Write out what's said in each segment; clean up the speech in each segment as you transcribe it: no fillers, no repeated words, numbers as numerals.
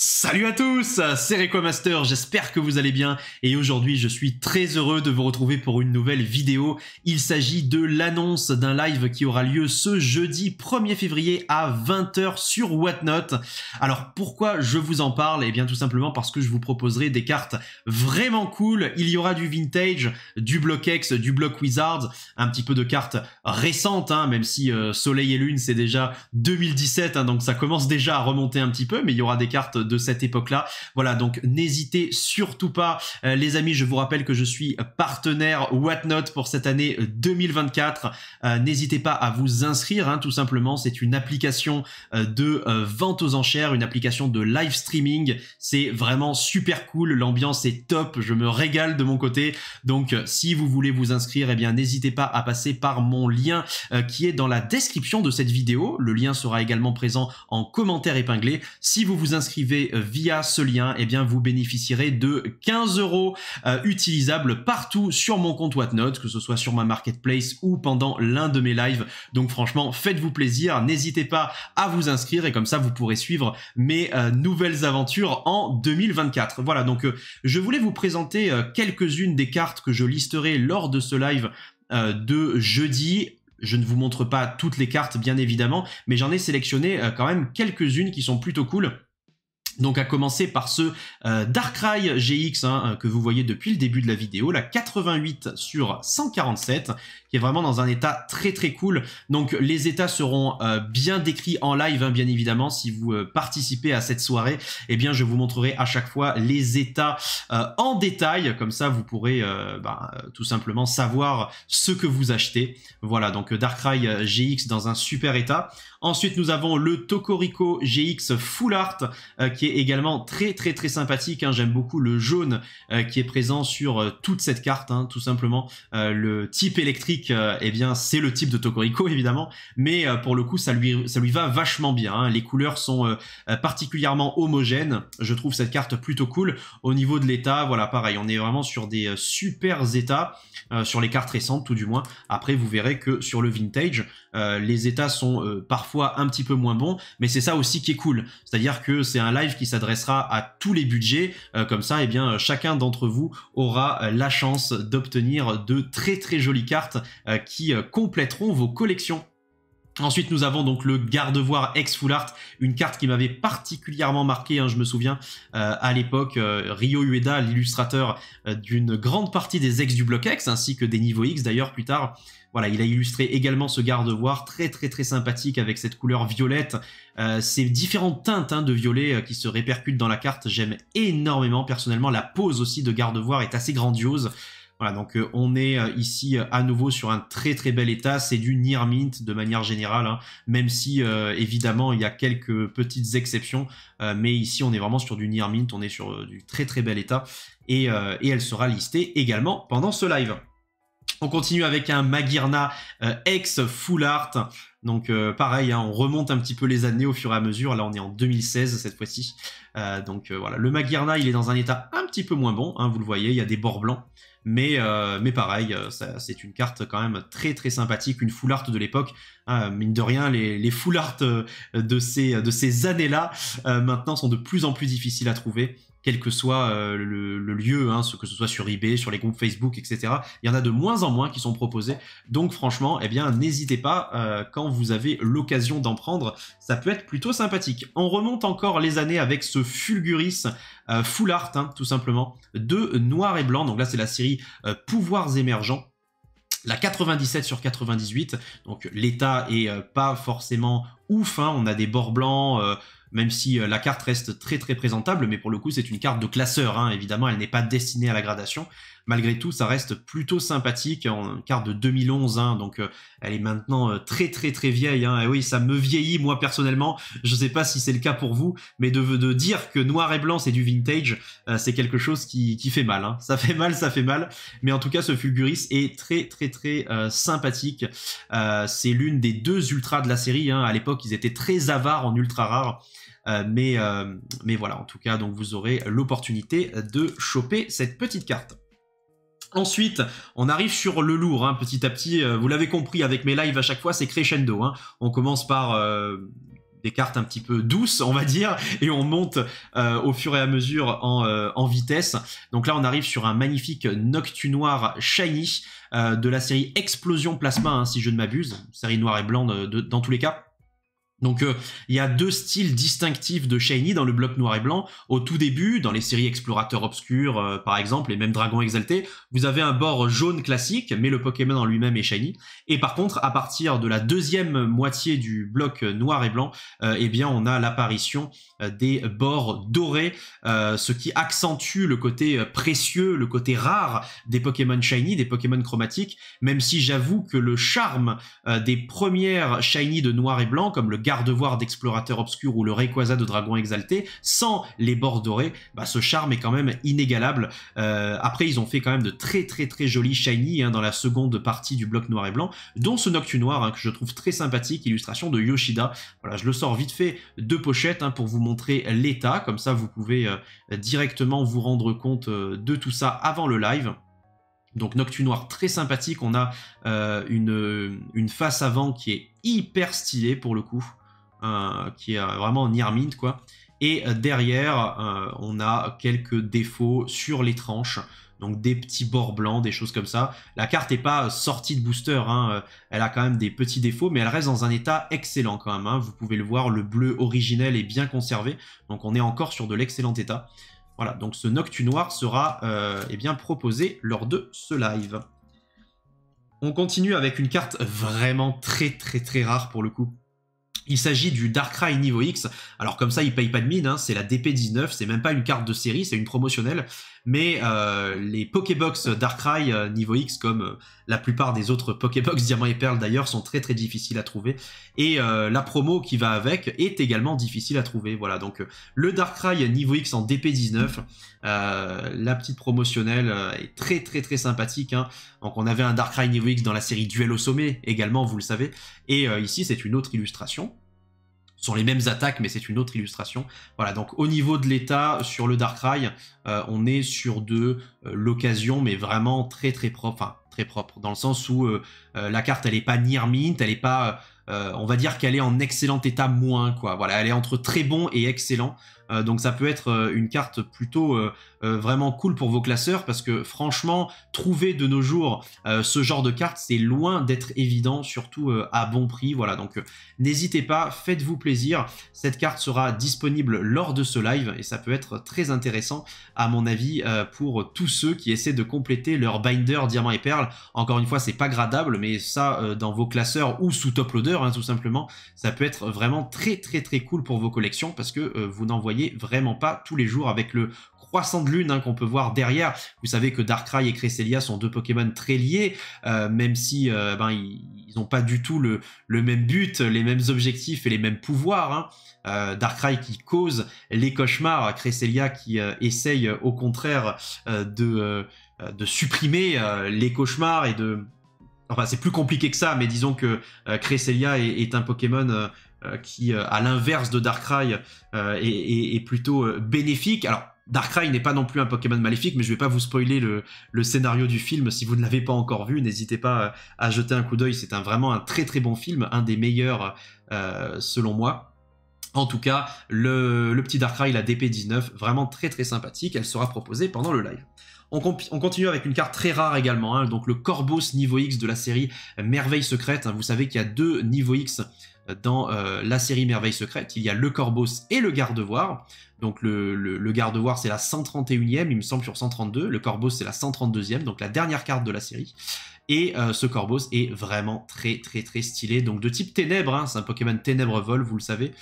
Salut à tous, c'est Recomaster, j'espère que vous allez bien et aujourd'hui je suis très heureux de vous retrouver pour une nouvelle vidéo. Il s'agit de l'annonce d'un live qui aura lieu ce jeudi 1er février à 20 h sur Whatnot. Alors pourquoi je vous en parle? Eh bien tout simplement parce que je vous proposerai des cartes vraiment cool. Il y aura du vintage, du block X, du block Wizards, un petit peu de cartes récentes, même si Soleil et Lune c'est déjà 2017, donc ça commence déjà à remonter un petit peu, mais il y aura des cartes de cette époque-là. Voilà, donc n'hésitez surtout pas, les amis, je vous rappelle que je suis partenaire Whatnot pour cette année 2024. N'hésitez pas à vous inscrire, tout simplement. C'est une application de vente aux enchères, une application de live streaming. C'est vraiment super cool, l'ambiance est top, je me régale de mon côté. Donc si vous voulez vous inscrire, eh bien n'hésitez pas à passer par mon lien qui est dans la description de cette vidéo. Le lien sera également présent en commentaire épinglé. Si vous vous inscrivez via ce lien, eh bien vous bénéficierez de 15 € utilisables partout sur mon compte Whatnot, que ce soit sur ma marketplace ou pendant l'un de mes lives. Donc franchement, faites-vous plaisir, n'hésitez pas à vous inscrire et comme ça vous pourrez suivre mes nouvelles aventures en 2024. Voilà, donc je voulais vous présenter quelques-unes des cartes que je listerai lors de ce live de jeudi. Je ne vous montre pas toutes les cartes bien évidemment, mais j'en ai sélectionné quand même quelques-unes qui sont plutôt cool. Donc à commencer par ce Darkrai GX que vous voyez depuis le début de la vidéo, la 88 sur 147, qui est vraiment dans un état très très cool. Donc les états seront bien décrits en live, bien évidemment. Si vous participez à cette soirée, eh bien je vous montrerai à chaque fois les états en détail. Comme ça, vous pourrez tout simplement savoir ce que vous achetez. Voilà, donc Darkrai GX dans un super état. Ensuite, nous avons le Tokoriko GX Full Art qui est également très très très sympathique. J'aime beaucoup le jaune qui est présent sur toute cette carte, tout simplement. Le type électrique, eh bien c'est le type de Tokoriko évidemment, mais pour le coup ça lui va vachement bien. Les couleurs sont particulièrement homogènes. Je trouve cette carte plutôt cool. Au niveau de l'état, voilà, pareil, on est vraiment sur des super états sur les cartes récentes tout du moins. Après vous verrez que sur le vintage, les états sont parfois un petit peu moins bons, mais c'est ça aussi qui est cool. C'est-à-dire que c'est un live qui s'adressera à tous les budgets. Comme ça, eh bien, chacun d'entre vous aura la chance d'obtenir de très très jolies cartes qui compléteront vos collections. Ensuite, nous avons donc le Gardevoir X Full Art, une carte qui m'avait particulièrement marqué, je me souviens, à l'époque, Ryo Ueda, l'illustrateur d'une grande partie des ex du bloc X, ainsi que des niveaux X d'ailleurs plus tard. Voilà, il a illustré également ce Gardevoir, très très très sympathique avec cette couleur violette. Ces différentes teintes de violet qui se répercutent dans la carte, j'aime énormément. Personnellement, la pose aussi de Gardevoir est assez grandiose. Voilà, donc on est ici à nouveau sur un très très bel état. C'est du Near Mint de manière générale, même si évidemment il y a quelques petites exceptions, mais ici on est vraiment sur du Near Mint, on est sur du très très bel état et elle sera listée également pendant ce live. On continue avec un Magearna X Full Art. Donc pareil, on remonte un petit peu les années au fur et à mesure. Là, on est en 2016 cette fois-ci. Voilà, le Magearna, il est dans un état un petit peu moins bon. Vous le voyez, il y a des bords blancs. Mais pareil, c'est une carte quand même très très sympathique, une full art de l'époque. Mine de rien, les full art de ces années-là, maintenant, sont de plus en plus difficiles à trouver. Quel que soit le lieu, que ce soit sur eBay, sur les groupes Facebook, etc. Il y en a de moins en moins qui sont proposés. Donc franchement, eh bien, n'hésitez pas quand vous avez l'occasion d'en prendre. Ça peut être plutôt sympathique. On remonte encore les années avec ce Fulguris Full Art, tout simplement, de noir et blanc. Donc là, c'est la série Pouvoirs émergents. La 97 sur 98, donc l'état est pas forcément ouf, on a des bords blancs, même si la carte reste très très présentable, mais pour le coup c'est une carte de classeur, évidemment elle n'est pas destinée à la gradation. Malgré tout, ça reste plutôt sympathique, une carte de 2011, donc elle est maintenant très très très vieille, et oui, ça me vieillit moi personnellement, je sais pas si c'est le cas pour vous, mais de dire que noir et blanc c'est du vintage, c'est quelque chose qui fait mal, ça fait mal, mais en tout cas ce Fulguris est très très très sympathique. C'est l'une des deux ultras de la série, à l'époque ils étaient très avares en ultra rares. Mais voilà, en tout cas, donc vous aurez l'opportunité de choper cette petite carte. Ensuite, on arrive sur le lourd, petit à petit. Vous l'avez compris avec mes lives à chaque fois, c'est crescendo. On commence par des cartes un petit peu douces, on va dire, et on monte au fur et à mesure en vitesse. Donc là, on arrive sur un magnifique Noctunoir Shiny de la série Explosion Plasma, hein, si je ne m'abuse, série noir et blanc dans tous les cas. Donc il y a deux styles distinctifs de Shiny dans le bloc noir et blanc. Au tout début, dans les séries Explorateur Obscur par exemple, et même Dragon Exalté, vous avez un bord jaune classique, mais le Pokémon en lui-même est Shiny. Et par contre, à partir de la deuxième moitié du bloc noir et blanc, eh bien on a l'apparition des bords dorés, ce qui accentue le côté précieux, le côté rare des Pokémon Shiny, des Pokémon chromatiques, même si j'avoue que le charme des premières Shiny de noir et blanc, comme le Gardevoir d'Explorateur Obscur ou le Rayquaza de Dragon Exalté, sans les bords dorés, bah, ce charme est quand même inégalable. Après, ils ont fait quand même de très jolis Shiny hein, dans la seconde partie du bloc noir et blanc, dont ce Noctunoir hein, que je trouve très sympathique, illustration de Yoshida. Voilà, je le sors vite fait de pochette hein, pour vous montrer l'état, comme ça vous pouvez directement vous rendre compte de tout ça avant le live. Donc Noctunoir très sympathique, on a une face avant qui est hyper stylée pour le coup, qui est vraiment en near mint quoi. Et derrière, on a quelques défauts sur les tranches, donc des petits bords blancs, des choses comme ça. La carte n'est pas sortie de booster, hein, elle a quand même des petits défauts, mais elle reste dans un état excellent quand même. Hein. Vous pouvez le voir, le bleu originel est bien conservé, donc on est encore sur de l'excellent état. Voilà, donc ce Noctunoir sera eh bien proposé lors de ce live. On continue avec une carte vraiment très rare pour le coup. Il s'agit du Darkrai niveau X. Alors comme ça, il paye pas de mine, hein, c'est la DP19, c'est même pas une carte de série, c'est une promotionnelle. Mais les Pokébox Darkrai niveau X, comme la plupart des autres Pokébox Diamant et Perle d'ailleurs, sont très difficiles à trouver. Et la promo qui va avec est également difficile à trouver. Voilà, donc le Darkrai niveau X en DP19, la petite promotionnelle est très sympathique. Hein. Donc on avait un Darkrai niveau X dans la série Duel au sommet également, vous le savez. Et ici, c'est une autre illustration. Ce sont les mêmes attaques, mais c'est une autre illustration. Voilà, donc au niveau de l'état, sur le Darkrai, on est sur de l'occasion, mais vraiment très propre. Enfin, très propre, dans le sens où la carte, elle n'est pas near mint, elle n'est pas... on va dire qu'elle est en excellent état moins, quoi. Voilà, elle est entre très bon et excellent. Donc ça peut être une carte plutôt vraiment cool pour vos classeurs, parce que franchement, trouver de nos jours ce genre de carte, c'est loin d'être évident, surtout à bon prix. Voilà, donc n'hésitez pas, faites-vous plaisir. Cette carte sera disponible lors de ce live, et ça peut être très intéressant, à mon avis, pour tous ceux qui essaient de compléter leur binder Diamant et Perle. Encore une fois, c'est pas gradable, mais ça, dans vos classeurs ou sous top loader, hein, tout simplement, ça peut être vraiment très cool pour vos collections, parce que vous n'en voyez vraiment pas tous les jours avec le croissant de lune hein, qu'on peut voir derrière. Vous savez que Darkrai et Cresselia sont deux Pokémon très liés, même si ils n'ont pas du tout le même but, les mêmes objectifs et les mêmes pouvoirs. Hein. Darkrai qui cause les cauchemars, Cresselia qui essaye au contraire de supprimer les cauchemars et de... Enfin, c'est plus compliqué que ça, mais disons que Cresselia est un Pokémon qui, à l'inverse de Darkrai, est plutôt bénéfique. Alors, Darkrai n'est pas non plus un Pokémon maléfique, mais je ne vais pas vous spoiler le scénario du film. Si vous ne l'avez pas encore vu, n'hésitez pas à jeter un coup d'œil. C'est vraiment un très bon film, un des meilleurs selon moi. En tout cas, le petit Darkrai, la DP19, vraiment très sympathique. Elle sera proposée pendant le live. On continue avec une carte très rare également, hein, donc le Corboss niveau X de la série Merveille Secrète. Vous savez qu'il y a deux niveaux X dans la série Merveille Secrète. Il y a le Corboss et le Gardevoir. Donc le Gardevoir, c'est la 131e, il me semble, sur 132. Le Corboss, c'est la 132e, donc la dernière carte de la série. Et ce Corboss est vraiment très stylé. Donc de type Ténèbres, hein, c'est un Pokémon Ténèbres Vol, vous le savez.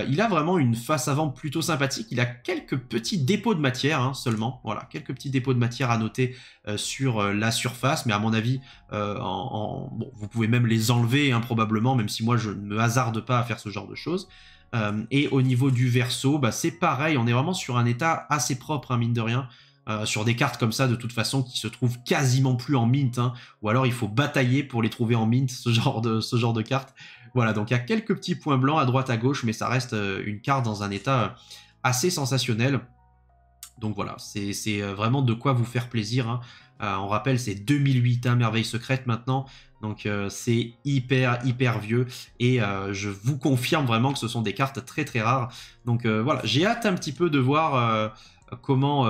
Il a vraiment une face avant plutôt sympathique. Il a quelques petits dépôts de matière hein, seulement. Voilà, quelques petits dépôts de matière à noter sur la surface. Mais à mon avis, bon, vous pouvez même les enlever hein, probablement, même si moi je ne me hasarde pas à faire ce genre de choses. Et au niveau du verso, bah, c'est pareil. On est vraiment sur un état assez propre, hein, mine de rien. Sur des cartes comme ça, de toute façon, qui se trouvent quasiment plus en mint, hein, ou alors il faut batailler pour les trouver en mint, ce genre de cartes. Voilà, donc il y a quelques petits points blancs à droite à gauche, mais ça reste une carte dans un état assez sensationnel. Donc voilà, c'est vraiment de quoi vous faire plaisir, hein. On rappelle, c'est 2008, hein, Merveille Secrète maintenant, donc c'est hyper vieux, et je vous confirme vraiment que ce sont des cartes très rares. Donc voilà, j'ai hâte un petit peu de voir comment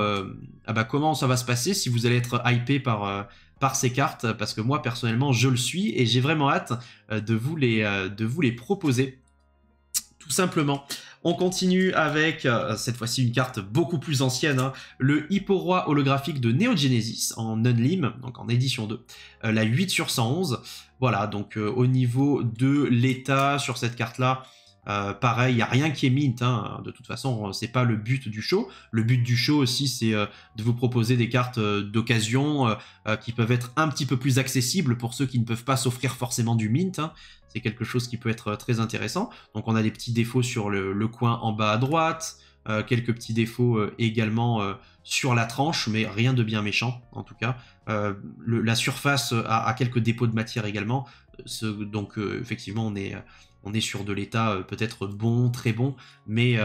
ça va se passer, si vous allez être hypé par ces cartes, parce que moi personnellement je le suis, et j'ai vraiment hâte de vous les proposer, tout simplement. On continue avec, cette fois-ci, une carte beaucoup plus ancienne, hein, le Hippo-Roi holographique de Neo Genesis en Unlim, donc en édition 2, la 8 sur 111. Voilà, donc au niveau de l'état sur cette carte-là, pareil, il n'y a rien qui est mint, hein. De toute façon, c'est pas le but du show. Le but du show aussi, c'est de vous proposer des cartes d'occasion qui peuvent être un petit peu plus accessibles pour ceux qui ne peuvent pas s'offrir forcément du mint, hein. C'est quelque chose qui peut être très intéressant. Donc on a des petits défauts sur le coin en bas à droite, quelques petits défauts également sur la tranche, mais rien de bien méchant en tout cas. La surface a quelques dépôts de matière également, donc effectivement on est sur de l'état peut-être bon, très bon, mais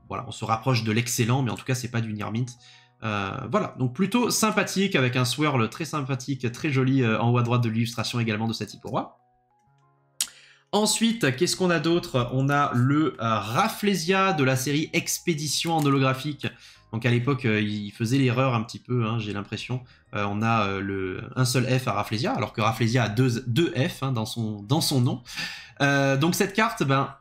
voilà, on se rapproche de l'excellent, mais en tout cas c'est pas du near mint. Voilà, donc plutôt sympathique, avec un swirl très sympathique, très joli en haut à droite de l'illustration également de cet Hippo-Roi. Ensuite, qu'est-ce qu'on a d'autre? On a le Rafflesia de la série Expédition en holographique. Donc à l'époque, il faisait l'erreur un petit peu, hein, j'ai l'impression. On a un seul F à Rafflesia, alors que Rafflesia a deux F, hein, dans son nom. Donc cette carte, ben,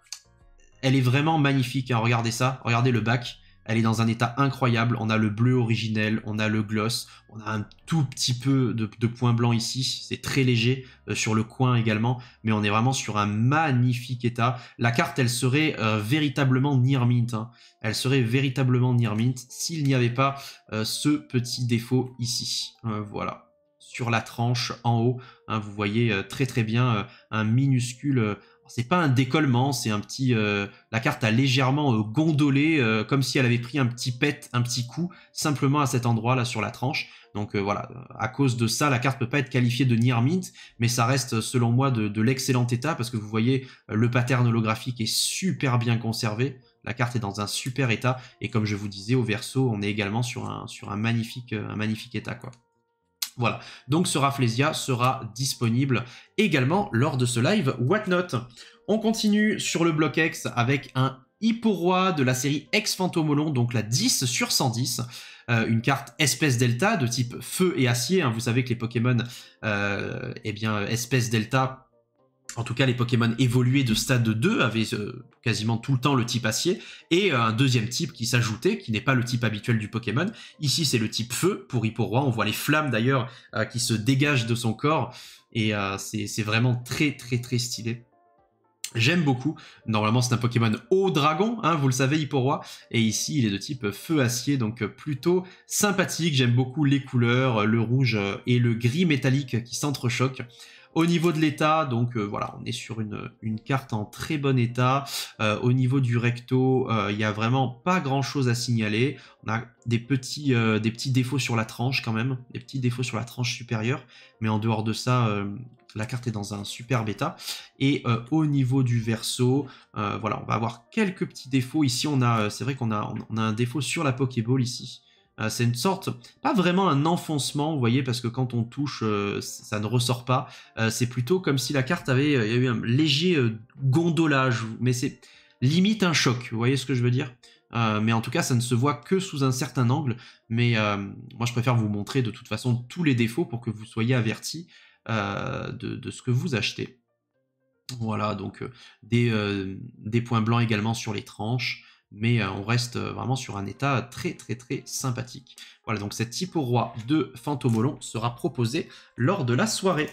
elle est vraiment magnifique, hein. Regardez ça, regardez le bac. Elle est dans un état incroyable. On a le bleu originel, on a le gloss, on a un tout petit peu de points blancs ici. C'est très léger sur le coin également, mais on est vraiment sur un magnifique état. La carte, elle serait véritablement near mint, hein. Elle serait véritablement near mint s'il n'y avait pas ce petit défaut ici. Voilà. Sur la tranche en haut, hein, vous voyez très bien un minuscule... c'est pas un décollement, c'est un petit... la carte a légèrement gondolé, comme si elle avait pris un petit un petit coup, simplement à cet endroit-là sur la tranche. Donc voilà, à cause de ça, la carte peut pas être qualifiée de near mint, mais ça reste selon moi de l'excellent état, parce que vous voyez, le pattern holographique est super bien conservé. La carte est dans un super état, et comme je vous disais, au verso, on est également sur un magnifique état, quoi. Voilà, donc ce Rafflesia sera disponible également lors de ce live Whatnot. On continue sur le bloc X avec un Hippo-Roi de la série Ex-Phantomolon, donc la 10 sur 110. Une carte espèce delta de type feu et acier, hein. Vous savez que les Pokémon, eh bien, espèce delta... En tout cas, les Pokémon évolués de stade 2 avaient quasiment tout le temps le type acier, et un deuxième type qui s'ajoutait, qui n'est pas le type habituel du Pokémon. Ici, c'est le type feu pour Hippo-Roi. On voit les flammes d'ailleurs qui se dégagent de son corps, et c'est vraiment très stylé. J'aime beaucoup. Normalement, c'est un Pokémon eau dragon, hein, vous le savez, Hippo-Roi. Et ici, il est de type feu-acier, donc plutôt sympathique. J'aime beaucoup les couleurs, le rouge et le gris métallique qui s'entrechoquent. Au niveau de l'état, donc voilà, on est sur une carte en très bon état. Au niveau du recto, il n'y a vraiment pas grand chose à signaler. On a des petits défauts sur la tranche quand même, des petits défauts sur la tranche supérieure, mais en dehors de ça, la carte est dans un superbe état. Et au niveau du verso, voilà, on va avoir quelques petits défauts. Ici, c'est vrai qu'on a un défaut sur la Pokéball ici. C'est une sorte, pas vraiment un enfoncement, vous voyez, parce que quand on touche, ça ne ressort pas. C'est plutôt comme si la carte il y a eu un léger gondolage, mais c'est limite un choc, vous voyez ce que je veux dire? Mais en tout cas, ça ne se voit que sous un certain angle, mais moi je préfère vous montrer de toute façon tous les défauts pour que vous soyez avertis de ce que vous achetez. Voilà, donc des points blancs également sur les tranches, mais on reste vraiment sur un état très sympathique. Voilà, donc cet Hippo-Roi de Phantomolon sera proposé lors de la soirée.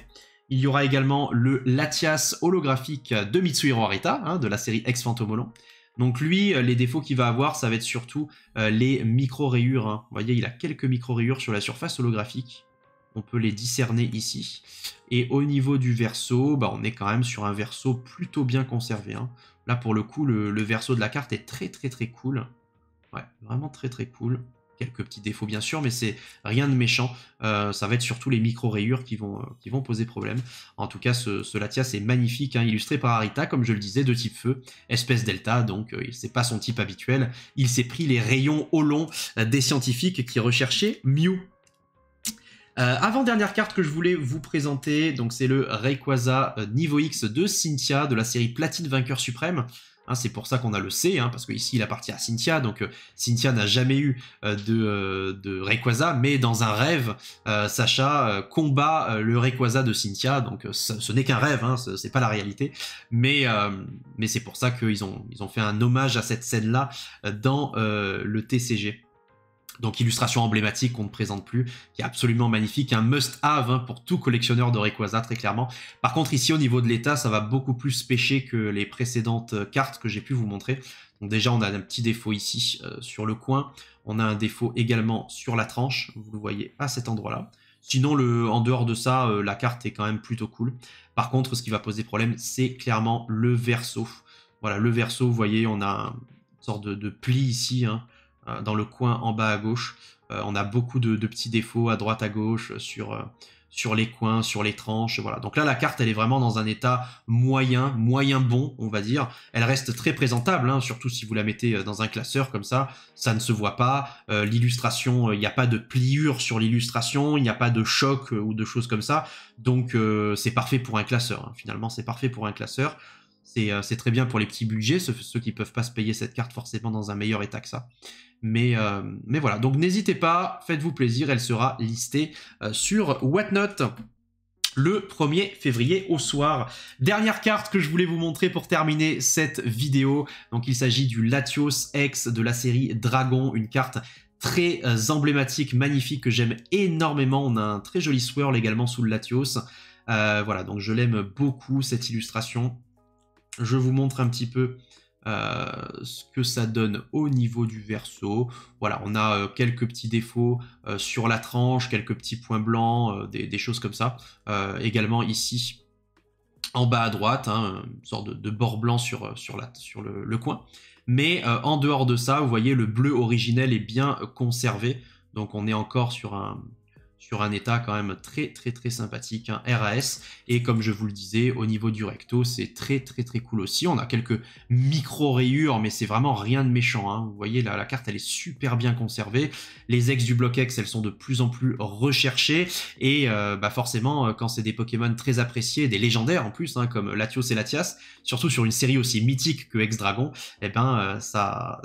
Il y aura également le Latias holographique de Mitsuhiro Arita, hein, de la série Ex-Phantomolon. Donc lui, les défauts qu'il va avoir, ça va être surtout les micro-rayures, hein. Vous voyez, il a quelques micro-rayures sur la surface holographique. On peut les discerner ici. Et au niveau du verso, bah, on est quand même sur un verso plutôt bien conservé, hein. Là, pour le coup, le verso de la carte est très cool. Ouais, vraiment très cool. quelques petits défauts bien sûr, mais c'est rien de méchant. Ça va être surtout les micro-rayures qui vont poser problème. En tout cas, ce Latias est magnifique, hein, illustré par Arita, comme je le disais, de type feu, espèce delta, donc c'est pas son type habituel. Il s'est pris les rayons au long des scientifiques qui recherchaient Mew. Avant-dernière carte que je voulais vous présenter, donc c'est le Rayquaza niveau X de Cynthia, de la série Platine Vainqueur Suprême. Hein, c'est pour ça qu'on a le C, hein, parce qu'ici il appartient à Cynthia, donc Cynthia n'a jamais eu de Rayquaza, mais dans un rêve, Sacha combat le Rayquaza de Cynthia, donc ce n'est qu'un rêve, hein, c'est pas la réalité, mais c'est pour ça qu'ils ont fait un hommage à cette scène-là dans le TCG. Donc illustration emblématique qu'on ne présente plus, qui est absolument magnifique, un must-have hein, pour tout collectionneur de Rayquaza très clairement. Par contre ici au niveau de l'état, ça va beaucoup plus pêcher que les précédentes cartes que j'ai pu vous montrer. Donc déjà on a un petit défaut ici sur le coin, on a un défaut également sur la tranche, vous le voyez à cet endroit-là. Sinon en dehors de ça, la carte est quand même plutôt cool. Par contre ce qui va poser problème, c'est clairement le verso. Voilà, le verso, vous voyez, on a une sorte de pli ici, hein, dans le coin en bas à gauche. On a beaucoup de petits défauts à droite à gauche sur les coins, sur les tranches, voilà. Donc là la carte elle est vraiment dans un état moyen bon on va dire. Elle reste très présentable, hein, surtout si vous la mettez dans un classeur comme ça ne se voit pas. L'illustration, il n'y a pas de pliure sur l'illustration, il n'y a pas de choc ou de choses comme ça. Donc c'est parfait pour un classeur, hein. Finalement c'est parfait pour un classeur. C'est très bien pour les petits budgets, ceux qui ne peuvent pas se payer cette carte forcément dans un meilleur état que ça. Mais voilà, donc n'hésitez pas, faites-vous plaisir, elle sera listée sur Whatnot le 1er février au soir. Dernière carte que je voulais vous montrer pour terminer cette vidéo. Donc il s'agit du Latios X de la série Dragon, une carte très emblématique, magnifique, que j'aime énormément. On a un très joli swirl également sous le Latios. Voilà, donc je l'aime beaucoup cette illustration. Je vous montre un petit peu ce que ça donne au niveau du verso. Voilà, on a quelques petits défauts sur la tranche, quelques petits points blancs, des choses comme ça. Également ici, en bas à droite, hein, une sorte de bord blanc sur le coin. Mais en dehors de ça, vous voyez, le bleu originel est bien conservé. Donc on est encore sur un état quand même très sympathique, hein, RAS. Et comme je vous le disais, au niveau du recto, c'est très cool aussi. On a quelques micro-rayures, mais c'est vraiment rien de méchant, hein. Vous voyez, la carte, elle est super bien conservée. Les ex du bloc X, elles sont de plus en plus recherchées. Et forcément, quand c'est des Pokémon très appréciés, des légendaires en plus, hein, comme Latios et Latias, surtout sur une série aussi mythique que X-Dragon, eh ben, ça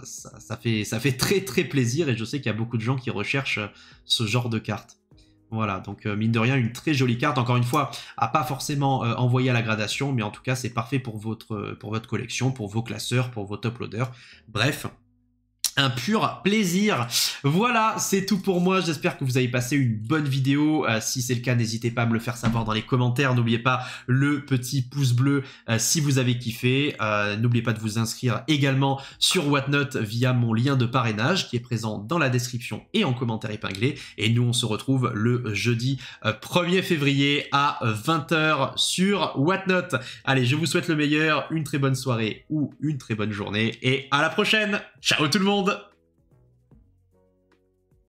fait très plaisir. Et je sais qu'il y a beaucoup de gens qui recherchent ce genre de cartes. Voilà, donc mine de rien, une très jolie carte, encore une fois, à pas forcément envoyer à la gradation, mais en tout cas, c'est parfait pour votre collection, pour vos classeurs, pour vos top loaders. Bref, un pur plaisir. Voilà, c'est tout pour moi. J'espère que vous avez passé une bonne vidéo. Si c'est le cas, n'hésitez pas à me le faire savoir dans les commentaires. N'oubliez pas le petit pouce bleu si vous avez kiffé. N'oubliez pas de vous inscrire également sur Whatnot via mon lien de parrainage qui est présent dans la description et en commentaire épinglé. Et nous, on se retrouve le jeudi 1er février à 20 h sur Whatnot. Allez, je vous souhaite le meilleur, une très bonne soirée ou une très bonne journée et à la prochaine. Ciao tout le monde!